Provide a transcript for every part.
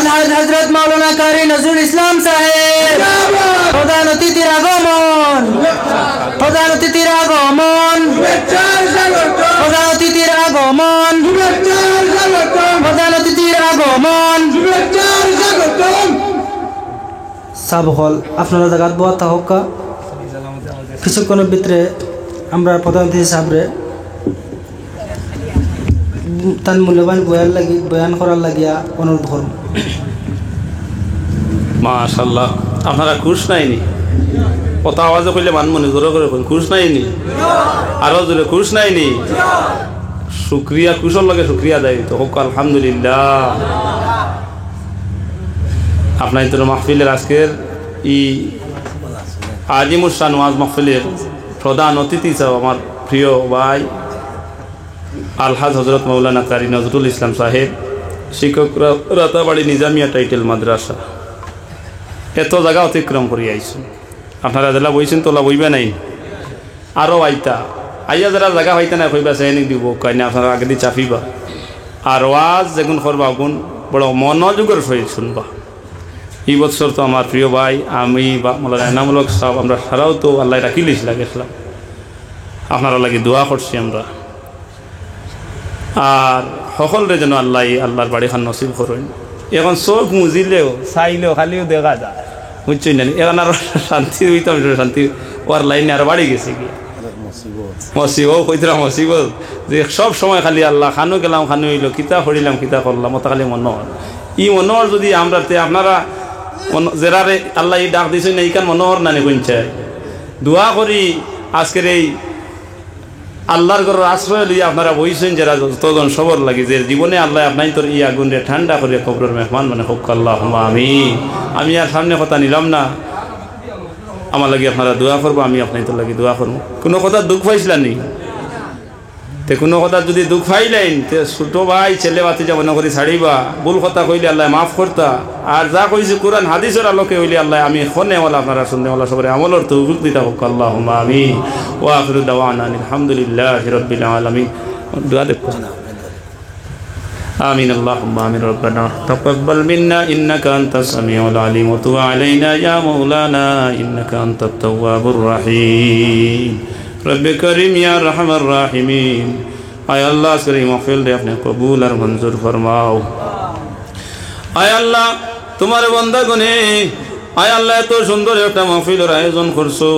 আলহাজ হযরত মাওলানা কারি নজরুল ইসলাম সাহেব প্রধান অতিথির আগমন, প্রধান অতিথির আগমন, প্রধান অতিথির আগমন, প্রধান অতিথির আগমন। সাবহল আপনারা জায়গাত বয়া থাকা কিছুক্ষণের ভিতরে আমরা প্রধান অতিথি সাহেবরে তার মূল্যবান বয়ান করার লাগিয়া অনুরোধ করব। মাশাআল্লাহ, আপনারা খুশ নাইনি? কত আওয়াজে কইলে মানমনি জোরে করে কইন, খুশ নাইনি? আরো জোরে খুশ নাইনি? শুকরিয়া, খুশর লাগে শুকরিয়া দেয় তো হোক আলহামদুলিল্লাহ। আপনার তো মাহফিলের আজকের ই আজিমুসান ওয়াজ মাহফিলের প্রধান অতিথি সাহেব আমার প্রিয় ভাই আলহাজ হযরত মাওলানা কারি নজরুল ইসলাম সাহেব, শিক্ষক রাতাবাড়ি নিজামিয়া টাইটেল মাদ্রাসা। এত জায়গা অতিক্রম করি আইসুন, আপনারা জেলা বইছেন তোলা বইবে নাই, আরও আইতা আইয়া যারা জায়গা হইতে না কইবা চাইনিক দিব কাইনা আপনারা আগে দিয়ে চাপিবা। আর ওয়াজ যেগুন করবা গুণ বড় মনোযোগের সহিত শুনবা। এই বছর তো আমার প্রিয় ভাই আমি বা মাওলানা এনামুল হক সাহেব আমরা সারাও তো আল্লাহ রাখিলিস লাগেছিলাম, আপনারা লাগে দোয়া করছি আমরা। আর সকলরে যেন আল্লাহর বাড়িখান নসিব করেন। এখন চোখ মুজিলেও চাইলেও খালিও দেখা যায়, বুঝছেন না? এখন আর শান্তি হইতাম, শান্তি ওর লাইনে আর বাড়ি গেছে কি মসিবত কইতরা মসিবত যে সব সময় খালি আল্লাহ খানো গেলাম খানো হইল কিতা করিলাম কিতা করলাম ওটা খালি মনোহর। ই মনোহর যদি আমরা আপনারা জেরারে আল্লাহ এই ডাক দিয়েছেন এইখান মনোহর নানি কইনছায় দোয়া করি আজকের এই আল্লাহর ঘরের আশ্রয় লইয়া আপনারা বইছেন যারা যতজন সবর লাগি যে জীবনে আল্লাহ আপনার তোর ই আগুনে ঠান্ডা করে কবরের মেহমান মানে হোক আল্লাহ আমি আর সামনে কথা নিলাম না, আমার লাগে আপনারা দোয়া করবো, আমি আপনার তোর লাগে দোয়া করবো। কোনো কথা দুঃখ পাইছিলেন নি? তে কোনো কথা যদি দুঃখ পাইলেন তে ছোটো ভাই ছেলে বাতি যা মনে করি ছাড়িবা, ভুল কথা কইলে আল্লাহ মাফ করতা। আর যা কইছি কোরআন হাদিসের আলোকে হইলে আল্লাহ আমি শোনেওয়ালা আপনারা শুননেওয়ালা সবাই আমলের তৌফিক দিতা হোক আল্লাহ আমিন। ওয়া আখিরু দাওয়ানা আলহামদুলিল্লাহি রাব্বিল আলামিন। দোয়া দেখো آمين اللهم آمين ربنا تقبل منا إنك أنت السميع العليم وتب علينا يا مولانا إنك أنت التواب الرحيم رب كريم يا أرحم الراحمين آي الله كريم محفل دے اپنے قبول اور منظور فرماؤ آي الله تمہارے بندہ گنے আয় আল্লাহ এত সুন্দর একটা মাহফিলের আয়োজন করছো,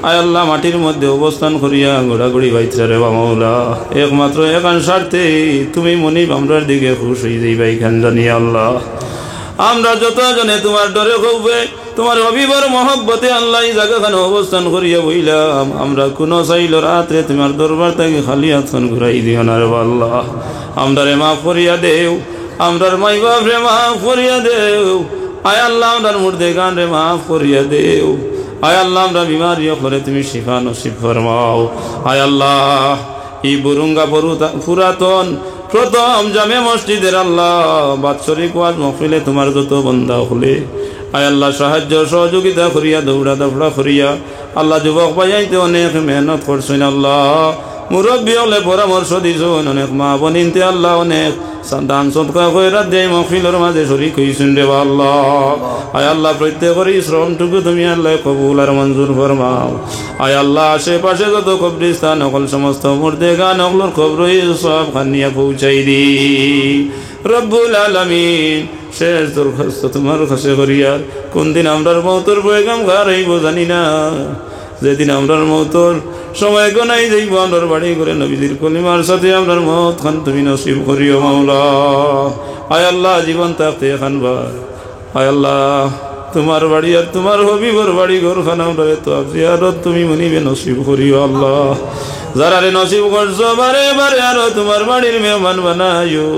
আয় আল্লাহ মাটির মধ্যে অবস্থান করিয়া ঘোরাঘুরি বাইতরা রে মাওলা একমাত্র একান স্বার্থে তুমি মনিব আমরার দিকে খুশ হয়ে যাইবা এইখান জানি আল্লাহ। আমরা যতজনে তোমার ডরে খুববে তোমার অবিবার মহব্বতে আল্লাহ এই জায়গাখানে অবস্থান করিয়া বইলাম, আমরা কোনো চাইল রাত্রে তোমার দরবার থেকে খালি হাতখান ঘুরাই দিও না রে আল্লাহ। আমরারে মাফ করিয়া দেও, আমরার মাই বাপ রে মাফ করিয়া দেও। আয় আল্লাহ আমরার মুর্দে গান রে মাফ করিয়া দেও। আয় আল্লাহ আমরা বিমারি করে তুমি শিফা নসিব ফরমাও। আয় আল্লাহ এই বুরুঙ্গা পুরাতন প্রথম জামে মসজিদের আল্লাহ বাৎসরিক ওয়াজ মাহফিলে তোমার যত বন্দা হলে আয় আল্লাহ সাহায্য সহযোগিতা করিয়া দৌড়া দৌড়া করিয়া আল্লাহ যুবক ভাইয়াইতে অনেক মেহনত করছেন আল্লাহ, মুরব্বী হলে পরামর্শ দিছেন, অনেক মা বোনিনতে আল্লাহ অনেক দান সদকা কইরা দেয় মাহফিলের মাঝে শরীক হইছেন রে আল্লাহ। আয় আল্লাহ প্রত্যেকের শ্রমটুকু তুমি আল্লাহ কবুল আর মঞ্জুর ফরমাও। আয় আল্লাহ আশেপাশে যত কবরস্থান সকল সমস্ত মুর্দে গান সকলের কবর সব খানিয়া পৌঁছাই দি রব্বুল আলামিন। শেষ দরখাস্ত তোমার কাছে করিয়ার কোন দিন আমরার মৌতর পয়গাম ঘর হইব জানি না, যেদিন আমরার মৌতর সময় গনাই যাইব আমরার বাড়ি করে নবীজির কলিমার সাথে আমরার মত খান তুমি নসিব করিও মাওলা। আয় আল্লাহ জীবন থাকতে খানবার আয় আল্লাহ তোমার বাড়ি আর তোমার হবিবর বাড়ি ঘর খান আমরা তো জিয়ারত তুমি মনিবে নসিব করিও আল্লাহ। যারা রে নসিব করছো বারে বারে আরো তোমার বাড়ির মেহমান বানাইও,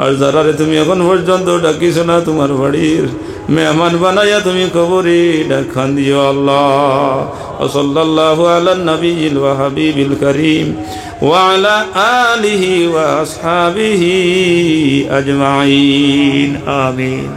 আর যারা রে তুমি এখন পর্যন্ত ডাকিছ না তোমার বাড়ির মেহমান বানাইয়া তুমি কবরে ডাকান দিও আল্লাহ। সাল্লাল্লাহু আলা নবিয়িল ওয়া হাবিবিল কারীম ওয়া আলা আলিহি ওয়া আসহাবিহি আজমাইন আমিন।